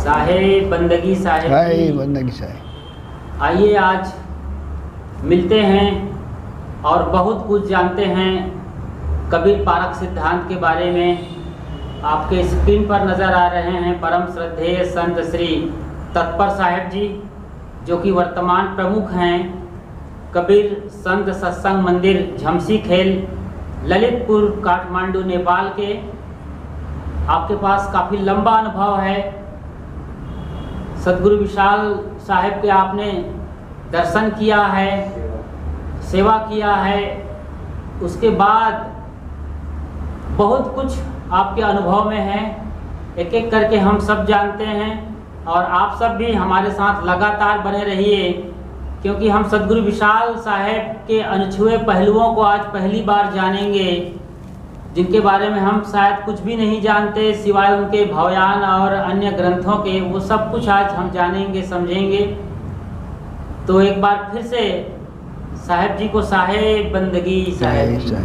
साहेब बंदगी साहेब जी, बंदगी साहेब। आइए आज मिलते हैं और बहुत कुछ जानते हैं कबीर पारक सिद्धांत के बारे में। आपके स्क्रीन पर नज़र आ रहे हैं परम श्रद्धेय संत श्री तत्पर साहेब जी, जो कि वर्तमान प्रमुख हैं कबीर संत सत्संग मंदिर झमसी खेल, ललितपुर, काठमांडू, नेपाल के। आपके पास काफ़ी लंबा अनुभव है। सदगुरु विशाल साहेब के आपने दर्शन किया है, सेवा किया है, उसके बाद बहुत कुछ आपके अनुभव में है। एक एक करके हम सब जानते हैं और आप सब भी हमारे साथ लगातार बने रहिए, क्योंकि हम सदगुरु विशाल साहेब के अनछुए पहलुओं को आज पहली बार जानेंगे, जिनके बारे में हम शायद कुछ भी नहीं जानते सिवाय उनके भवयान और अन्य ग्रंथों के। वो सब कुछ आज हम जानेंगे, समझेंगे। तो एक बार फिर से साहेब जी को साहेब बंदगी साहेब जी।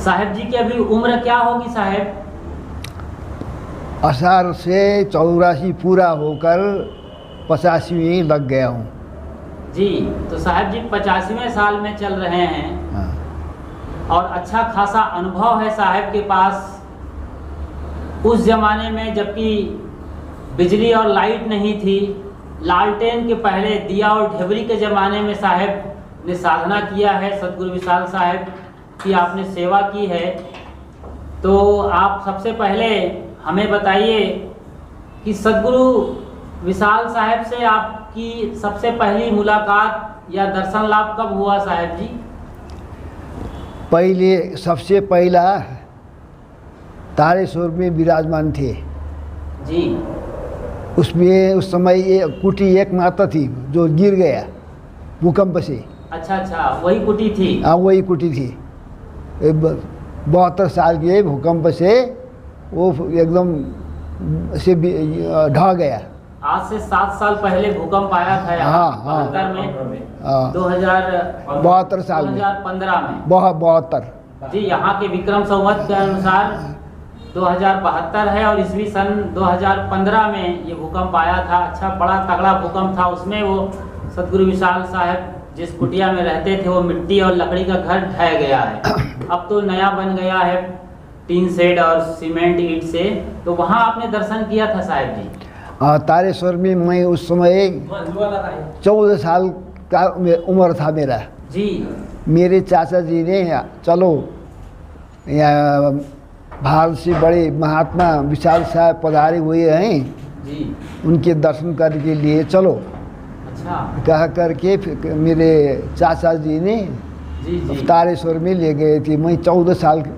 साहेब जी की अभी उम्र क्या होगी साहेब? 18 से 84 पूरा होकर 85वीं लग गया हूँ जी। तो साहेब जी 85वें साल में चल रहे हैं। हाँ। और अच्छा खासा अनुभव है साहेब के पास। उस ज़माने में जबकि बिजली और लाइट नहीं थी, लालटेन के पहले दिया और ढेबरी के ज़माने में साहेब ने साधना किया है। सदगुरु विशाल साहेब की आपने सेवा की है। तो आप सबसे पहले हमें बताइए कि सदगुरु विशाल साहेब से आपकी सबसे पहली मुलाकात या दर्शन लाभ कब हुआ साहेब जी? पहले सबसे पहला तारेश्वर में विराजमान थे जी। उसमें उस समय ये कुटी एक माता थी जो गिर गया भूकंप से। अच्छा अच्छा, वही कुटी थी? हाँ, वही कुटी थी। 72 साल के भूकंप से वो एकदम से ढह गया। आज से 7 साल पहले भूकंप आया था यहाँ। हाँ, हाँ। 72 में। हाँ। 2015 साल में। 2015 में। 72 जी। यहाँ के विक्रम संवत के अनुसार 2072 है और ईस्वी सन 2015 में ये भूकंप आया था। अच्छा, बड़ा तगड़ा भूकंप था। उसमें वो सदगुरु विशाल साहब जिस कुटिया में रहते थे वो मिट्टी और लकड़ी का घर ढह गया है। अब तो नया बन गया है टीन शेड और सीमेंट ईंट से। तो वहाँ आपने दर्शन किया था साहब जी? तारेश्वर में मैं उस समय 14 साल का उम्र था मेरा जी। मेरे चाचा जी ने चलो यहाँ भारत से बड़े महात्मा विशाल साहब पधारे हुए हैं जी, उनके दर्शन करने के लिए चलो। अच्छा। कह करके फिर मेरे चाचा जी ने जी जी। तारेश्वर में ले गए थे। मैं 14 साल की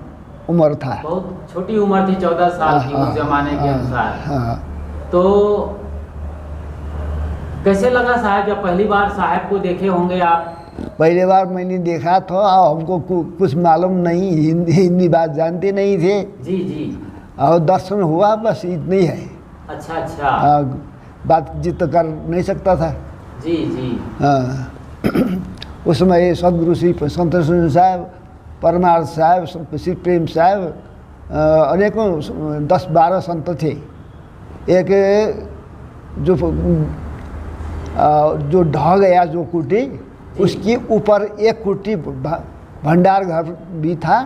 उम्र था। बहुत छोटी उम्र थी, 14 साल की उस जमाने के अनुसार। हाँ। तो कैसे लगा साहब जब पहली बार साहब को देखे होंगे आप? पहली बार मैंने देखा था और हमको कुछ मालूम नहीं, हिंदी बात जानते नहीं थे जी जी। और दर्शन हुआ, बस इतना ही है। अच्छा अच्छा। बातचीत कर नहीं सकता था। जी जी। हाँ। उसमें सदगुरु श्री संतोष साहब, परमार्थ साहब, श्री प्रेम साहब, अनेकों 10-12 संत थे। एक जो ढह गया जो कुटी, उसके ऊपर एक कुटी भंडार घर भी था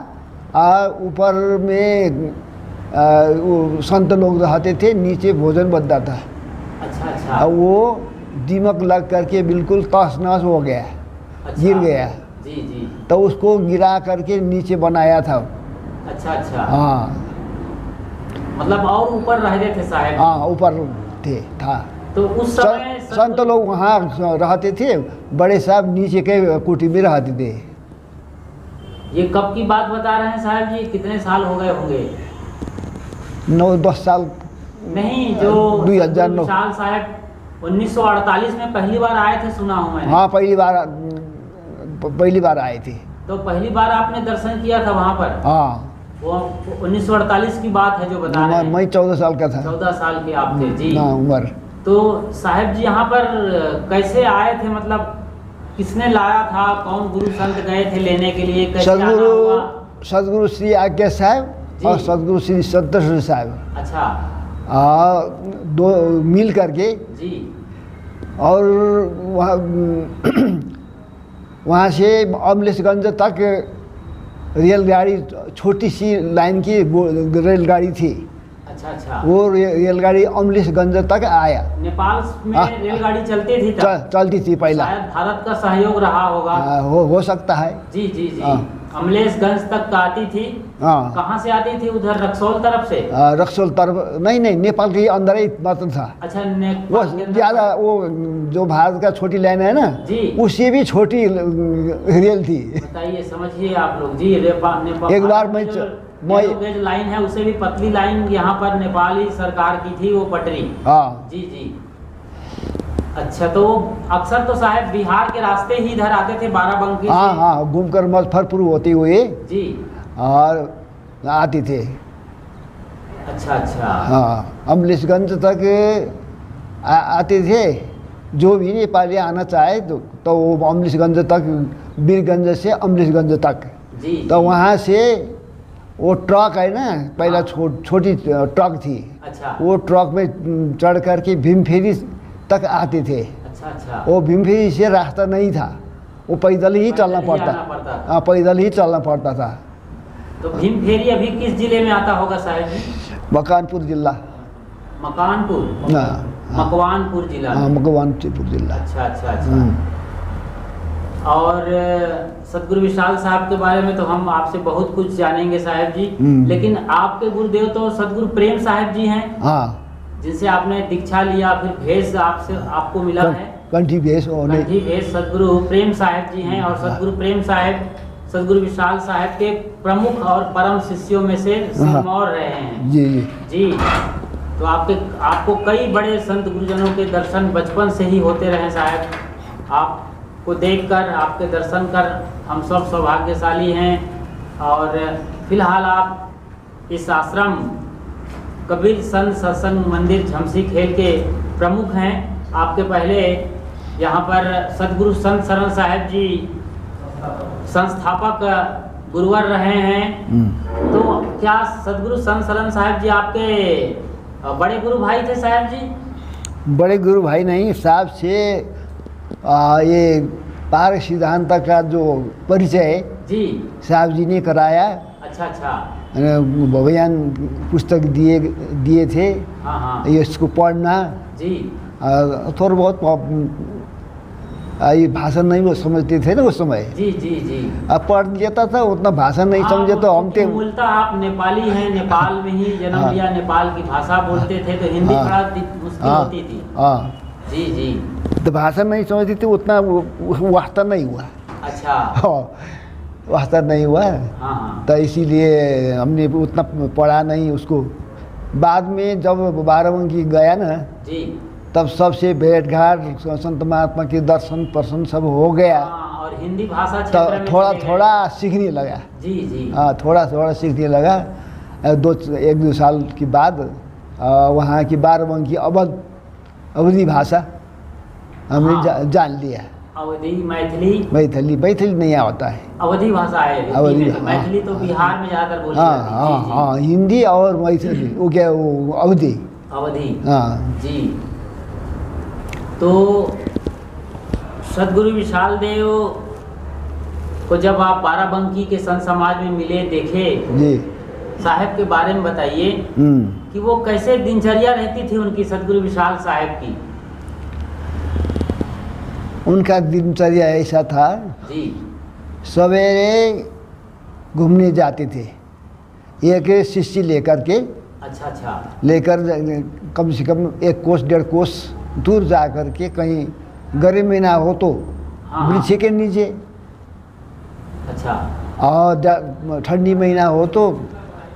और ऊपर में वो संत लोग रहते थे, नीचे भोजन बनता था। अच्छा अच्छा। और वो दीमक लग करके बिल्कुल तहस नहस हो गया। अच्छा। गिर गया। जी जी। तो उसको गिरा करके नीचे बनाया था। अच्छा अच्छा। हाँ। मतलब और ऊपर रहते थे साहब? हाँ, ऊपर था। तो उस समय संत लोग वहाँ रहते थे, बड़े साहब नीचे के कुटी में रहते थे। ये कब की बात बता रहे हैं साहब जी? कितने साल हो गए होंगे? 9-10 साल नहीं, जो 2009 विशाल साहब 1948 में पहली बार आए थे, सुना हूँ मैंने। हाँ, पहली बार आए थे। तो पहली बार आपने दर्शन किया था वहाँ पर? हाँ। वो 1948 की बात है जो बता रहे हैं। मैं 14 साल का था। 14 साल के आप थे जी। हाँ, उम्र। तो साहब जी यहाँ पर कैसे आए थे? मतलब किसने लाया था? कौन गुरु संत गए थे लेने के लिए? कैसे आना हुआ? सदगुरु श्री आज्ञा साहब और सतगुरु श्री सत्तर साहब, अच्छा, दो मिल करके जी, और वहाँ से अमलेशगंज तक रेलगाड़ी, छोटी सी लाइन की रेलगाड़ी थी। अच्छा अच्छा, वो रेलगाड़ी अमलेशगंज तक आया। नेपाल में रेलगाड़ी चलती थी तब? चलती थी पहला। शायद भारत का सहयोग रहा होगा। हो सकता है। जी जी जी। अमलेशगंज तक आती थी। हाँ। कहाँ से आती थी? उधर रक्सौल तरफ से? रक्सौल तरफ नहीं, नेपाल के अंदर ही मात्र था। अच्छा, वो ज़्यादा, वो जो भारत का छोटी लाइन है ना जी, उससे भी छोटी रेल थी। बताइए, समझिए आप लोग जी। नेपाल एक बार मैं गेज लाइन है, उससे भी पतली लाइन यहाँ पर नेपाली सरकार की थी वो पटरी। हाँ जी जी। अच्छा, तो अक्सर तो साहब बिहार के रास्ते ही इधर आते थे बाराबंकी से? हाँ, घूमकर मुजफ्फरपुर होते हुए जी, और आते थे। अच्छा अच्छा। हाँ, अमलेशगंज तक आते थे। जो भी नेपाली आना चाहे तो वो अमलेशगंज तक, वीरगंज से अमलेशगंज तक। जी, तो वहाँ से वो ट्रक है ना, पहला छोटी ट्रक थी। अच्छा, वो ट्रक में चढ़ करके भीमफेरी तक आते थे। अच्छा अच्छा। वो भीमफेरी से रास्ता नहीं था, वो पैदल ही चलना पड़ता। हाँ, पैदल ही चलना पड़ता था। तो भीमफेरी अभी किस जिले में आता होगा साहब जी? मकानपुर जिला। मकानपुर? मकवानपुर जिला? हाँ, मकवानपुर जिला। अच्छा अच्छा अच्छा। और सतगुरु विशाल साहब के बारे में तो हम आपसे बहुत कुछ जानेंगे साहब जी, लेकिन आपके गुरुदेव तो सतगुरु प्रेम साहब जी हैं। हाँ, जिनसे आपने दीक्षा लिया, फिर भेष आपको मिला है, कंठी भेष। कंठी भेष सतगुरु प्रेम साहब जी हैं। और सतगुरु प्रेम साहब सतगुरु विशाल साहब के प्रमुख और परम शिष्यों में से सिरमौर रहे हैं। जी जी। तो आपको कई बड़े संत गुरुजनों के दर्शन बचपन से ही होते रहे साहब। आपको देखकर, आपके दर्शन कर हम सब सौभाग्यशाली हैं। और फिलहाल आप इस आश्रम कबीर संत सत्संग मंदिर झमसी खेल के प्रमुख हैं। आपके पहले यहाँ पर सतगुरु संत शरण साहब जी संस्थापक गुरुवर रहे हैं। तो क्या सतगुरु संत शरण साहब जी आपके बड़े गुरु भाई थे साहब जी? बड़े गुरु भाई नहीं साहब से ये पार सिद्धांत का जो परिचय जी साहब जी ने कराया। अच्छा अच्छा। बयान पुस्तक दिए थे। हाँ हाँ। ये इसको पढ़ना जी। थोड़ा बहुत ये भाषा नहीं वो समझते थे ना उस समय। जी जी जी। अब पढ़ लेता था, उतना भाषा नहीं समझे तो हम थे। मूलतः आप नेपाली हैं, नेपाल में ही जन्म लिया, नेपाल की भाषा बोलते थे तो हिंदी थोड़ा मुश्किल होती थी। हाँ जी जी। तो भाषा नहीं समझती थी, उतना वास्ता नहीं हुआ। अच्छा। वास्ता नहीं हुआ। हाँ हाँ। तो इसीलिए हमने उतना पढ़ा नहीं उसको। बाद में जब बाराबंकी गया ना जी, तब सबसे भेंट घाट, संत महात्मा के दर्शन प्रसन्न सब हो गया। और हिंदी भाषा तो क्षेत्र में थोड़ा थोड़ा सीखने लगा। जी जी। हाँ, थोड़ा थोड़ा सीखने लगा। एक दो साल के बाद वहाँ की बाराबंकी अवधी भाषा हमने जान लिया। अवधी, मैथिली? मैथिली नहीं आता है, अवधी भाषा है। अवधी, मैथिली तो बिहार में ज़्यादातर बोली हाँ जाती है। हाँ हाँ, हिंदी और मैथिली वो क्या, वो अवधी। अवधी, हाँ जी। तो सतगुरु विशाल देव को जब आप बाराबंकी के संत समाज में मिले, देखे जी, साहब के बारे में बताइए कि वो कैसे दिनचर्या रहती थी उनकी, सतगुरु विशाल साहब की? उनका दिनचर्या ऐसा था जी, सवेरे घूमने जाते थे एक शिष्य लेकर के। अच्छा अच्छा। लेकर कम से कम 1 कोस 1.5 कोस दूर जा कर के, कहीं गर्मी में ना हो तो वृक्ष के नीचे, अच्छा, और ठंडी महीना हो तो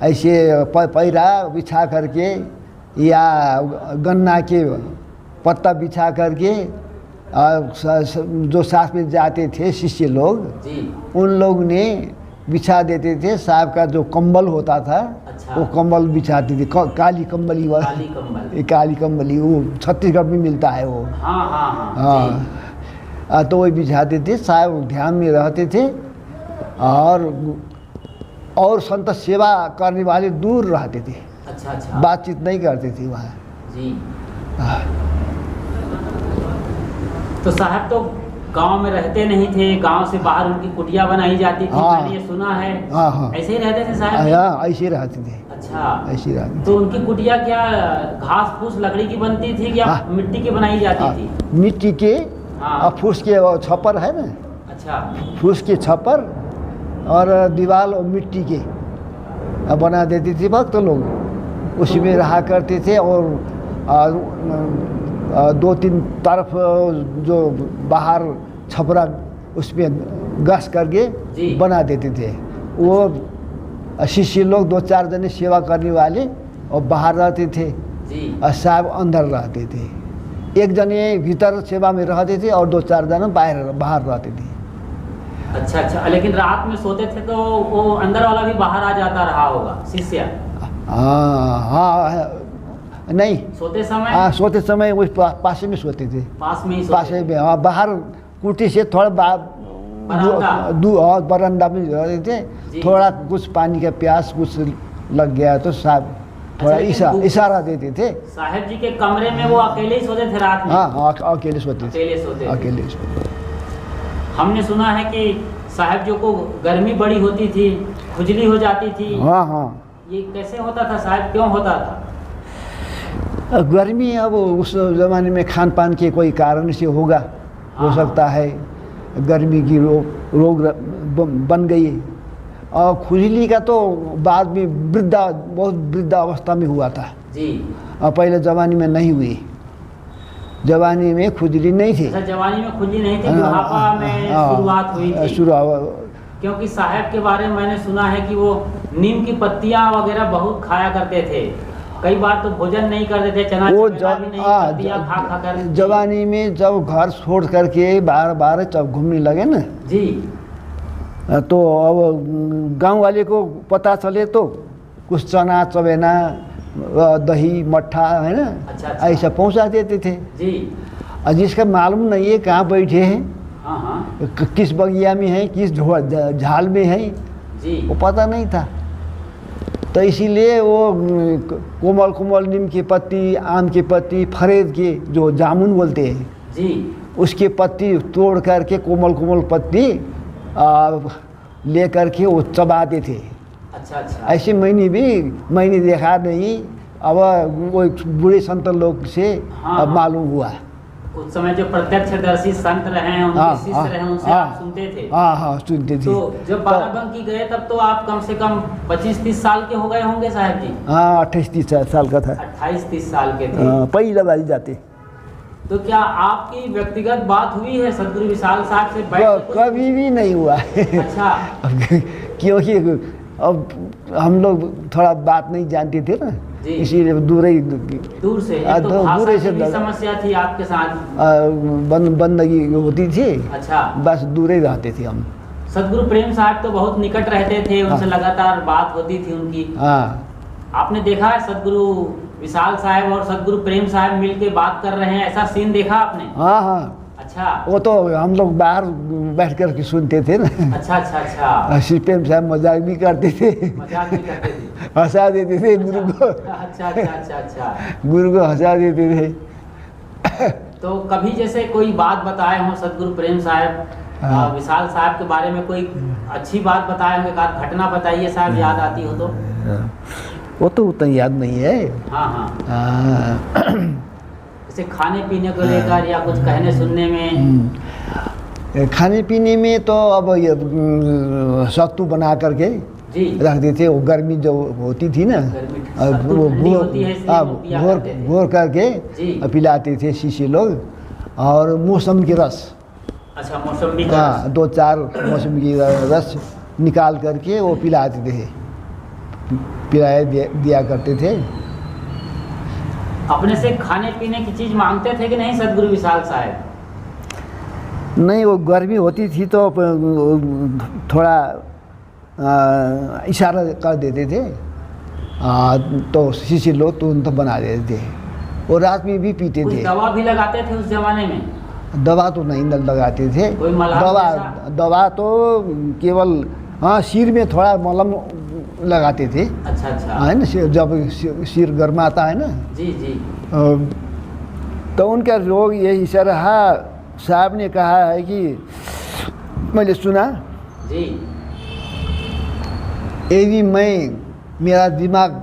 ऐसे पैरा बिछा करके या गन्ना के पत्ता बिछा करके, जो साथ में जाते थे शिष्य लोग जी, उन लोग ने बिछा देते थे। साहब का जो कंबल होता था, अच्छा, वो कंबल बिछाते थे, काली कंबली वाला। काली कंबल, काली कंबली, वो छत्तीसगढ़ में मिलता है वो। हाँ हाँ हाँ, तो वही बिछाते थे। साहब ध्यान में रहते थे और और संत सेवा करने वाले दूर रहते थे, अच्छा अच्छा। बातचीत नहीं करते थे वहाँ। जी। हाँ। तो साहब तो गांव में रहते नहीं थे, गांव से बाहर उनकी कुटिया बनाई जाती थी। हाँ। मैंने ये सुना है। हाँ हाँ, ऐसे ही रहते थे साहब? हाँ ऐसे रहते थे। अच्छा, ऐसे रहते थे। तो उनकी कुटिया क्या घास फूस लकड़ी की बनती थी या हाँ। मिट्टी की बनाई जाती हाँ, थी? मिट्टी के हाँ। और फूस के वो छप्पर है ना, अच्छा फूस के छप्पर और दीवार और मिट्टी के बना देती थी भक्त लोग, उसी में रहा करते थे। और 2-3 तरफ जो बाहर छपरा उसमें घास करके जी। बना देते थे। वो शिष्य लोग 2-4 जने सेवा करने वाले और बाहर रहते थे जी। और साहब अंदर रहते थे। एक जने भीतर सेवा में रहते थे और 2-4 जने बाहर रहते थे। अच्छा अच्छा, लेकिन रात में सोते थे तो वो अंदर वाला भी बाहर आ जाता रहा होगा शिष्य? हाँ नहीं, सोते समय? हाँ सोते समय उस पास में सोते थे, पास में ही पास सोते? में। हाँ, बाहर कुटी से थोड़ा बरामदा? बरामदा में रहते थे। जी। थोड़ा कुछ पानी का प्यास कुछ लग गया तो साहब थोड़ा लेकिन इशारा देते थे। साहब जी के कमरे में वो अकेले ही सोते थे रात में? हाँ अकेले सोते थे, अकेले सोते थे। अकेले सोते थे। हमने सुना है कि साहब जी को गर्मी बड़ी होती थी, खुजली हो जाती थी। हाँ हाँ, ये कैसे होता था साहब, क्यों होता था? गर्मी अब उस ज़माने में खान पान के कोई कारण से होगा, हो हाँ। सकता है गर्मी की रोग बन गई। और खुजली का तो बाद में बहुत वृद्धा अवस्था में हुआ था जी। और पहले जवानी में नहीं हुई। जवानी में खुजली नहीं थी। अच्छा, जवानी में खुजली नहीं थी, बुढ़ापा में शुरुआत हुई थी। क्योंकि साहब के बारे में मैंने सुना है कि वो नीम की पत्तियां वगैरह बहुत खाया करते थे। कई बार तो भोजन नहीं करते थे, चना वो चमेला भी नहीं, पत्तियां खा कर। जवानी में जब घर छोड़ करके बार जब घूमने लगे ना जी, तो अब गांव वाले को पता चले तो कुछ चना चमेला दही मट्ठा है ना, अच्छा, अच्छा। ऐसा पहुंचा देते थे। जी। और जिसका मालूम नहीं है कहाँ बैठे हैं, हाँ हाँ किस बगिया में है, किस झाल में है, जी। वो पता नहीं था। तो इसीलिए वो कोमल कोमल नीम की पत्ती, आम की पत्ती, फरेद के जो जामुन बोलते हैं जी, उसके पत्ती तोड़ करके कोमल कोमल पत्ती ले करके वो चबाते थे। अच्छा अच्छा। ऐसे मैंने देखा नहीं, अब वो बूढ़े संत लोग से हाँ, अब मालूम हुआ। उस समय जो प्रत्यक्षदर्शी संत रहे हैं, उनके शिष्य रहे, उनसे आप सुनते थे? हाँ सुनते थे। तो जब बाराबंकी गए तब तो आप कम से कम 25-30 साल के हो गए होंगे साहब जी? हाँ 28-30 साल का था। 28-30 साल के थे। पहला बारी जाते। तो क्या आपकी व्यक्तिगत बात हुई है सदगुरु विशाल साहब से बैठ? कभी भी नहीं हुआ। अच्छा। क्योंकि अब हम लोग थोड़ा बात नहीं जानते थे ना, इसीलिए दूर से तो भाषा की भी समस्या थी आपके साथ? बंदगी होती थी। अच्छा। बस दूर ही रहते थे हम। सदगुरु प्रेम साहब तो बहुत निकट रहते थे, उनसे लगातार बात होती थी उनकी। हाँ। आपने देखा है सदगुरु विशाल साहब और सदगुरु प्रेम साहब मिलके बात कर रहे हैं, ऐसा सीन देखा आपने? हाँ हाँ। अच्छा। वो तो हम लोग बाहर बैठ कर के सुनते थे ना। अच्छा अच्छा अच्छा। श्री प्रेम साहब मजाक भी करते थे, मजाक भी करते थे, हंसा देते थे गुरु को। अच्छा अच्छा अच्छा अच्छा। गुरु को हंसा देते थे। तो कभी जैसे कोई बात बताए हो सदगुरु प्रेम साहब विशाल साहब के बारे में, कोई अच्छी बात बताए होंगे, एक घटना बताइए साहब, याद आती हो तो? वो तो उतना याद नहीं है। हाँ हाँ। जैसे खाने पीने को लेकर या कुछ कहने सुनने में? खाने पीने में तो अब ये सत्तू बना करके रखते थे। वो गर्मी जो होती थी ना, घोर करके पिलाते थे शिष्य लोग। और मौसम के रस, अच्छा मौसमी का हाँ 2-4 मौसम की रस निकाल करके वो पिलाते थे, पिलाया दिया करते थे। अपने से खाने पीने की चीज मांगते थे कि नहीं सदगुरु विशाल साहब? नहीं, वो गर्मी होती थी तो थोड़ा इशारा कर देते थे, तो शिष्य लोग तुरंत बना देते थे। वो रात में भी पीते थे। दवा भी लगाते थे उस जमाने में? दवा तो नहीं लगाते थे। कोई दवा तो केवल हाँ, सिर में थोड़ा मलहम लगाते थे, अच्छा अच्छा। है ना, जब सिर गर्माता है ना। जी जी। तो उनका रोग यही से रहा। साहब ने कहा है कि मैंने सुना, जी यदि मेरा दिमाग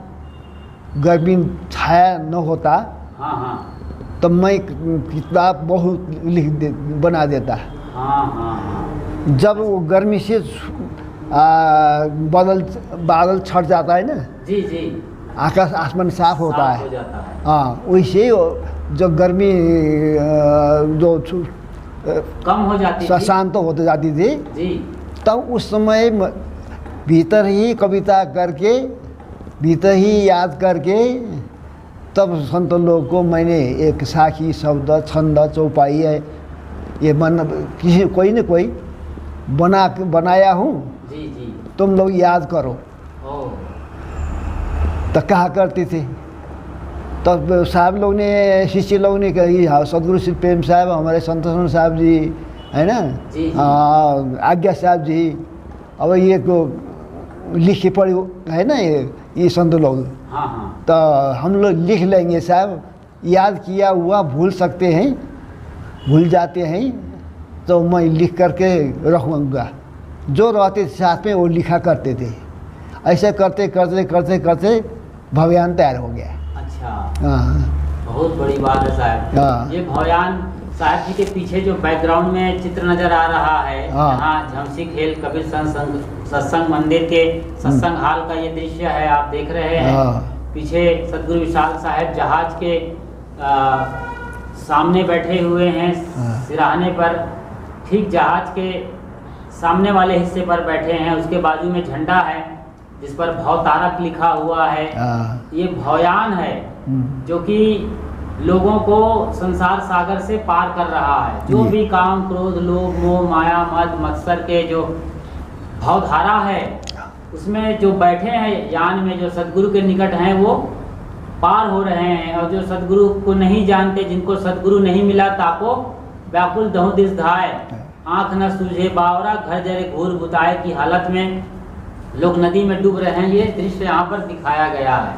गर्मी छाया न होता हाँ हाँ तो मैं किताब बहुत बना देता। हाँ हाँ हाँ। जब वो गर्मी से बादल छट जाता है ना, जी जी। आकाश आसमान साफ होता हो है। जाता है। हाँ, वैसे जो गर्मी जो कम हो जाती थी। शांत होते जाती थी, जी। तब उस समय भीतर ही कविता करके, भीतर ही याद करके, तब संत लोग को मैंने एक साखी, शब्द, छंद, चौपाई है ये किसी कोई न कोई बनाया हूँ, जी जी। तुम लोग याद करो। ओ। तो कहा करते थे। तब साहब लोग ने, शिष्य लोग ने कही, हाँ, सदगुरु श्री प्रेम साहब, हमारे संतोषन साहब जी, है ना, जी, जी। आज्ञा साहब जी, अब ये को लिखे पढ़े है ना, ये संत लोग। हाँ हाँ। तो हम लोग लिख लेंगे साहब, याद किया हुआ भूल सकते हैं, भूल जाते हैं, तो मैं लिख करके रखूँगा। जो रहते साथ में वो लिखा करते थे। ऐसे करते करते करते करते भव्यान तैयार हो गया। अच्छा। हाँ बहुत बड़ी बात है साहब। हाँ। ये भव्यान साहब जी के पीछे जो बैकग्राउंड में चित्र नजर आ रहा है, हाँ। यहाँ झमसी खेल कबीर सत्संग मंदिर के सत्संग हाल का ये दृश्य है, आप देख रहे हैं। हाँ। पीछे सदगुरु विशाल साहब जहाज के सामने बैठे हुए हैं, हाँ। सिराहने पर, ठीक जहाज के सामने वाले हिस्से पर बैठे हैं। उसके बाजू में झंडा है जिस पर भवतारक लिखा हुआ है। हाँ। ये भवयान है जो कि लोगों को संसार सागर से पार कर रहा है। जो भी काम, क्रोध, लोभ, मोह, माया, मद, मत्सर के जो भवधारा है, उसमें जो बैठे हैं यान में, जो सदगुरु के निकट हैं, वो पार हो रहे हैं। और जो सदगुरु को नहीं जानते, जिनको सदगुरु नहीं मिला, ताको व्याकुल दहु दिस धाय, आँख न सूझे बावरा, घर जरे घूर बुताए की हालत में लोग नदी में डूब रहे हैं। ये दृश्य यहाँ पर दिखाया गया है।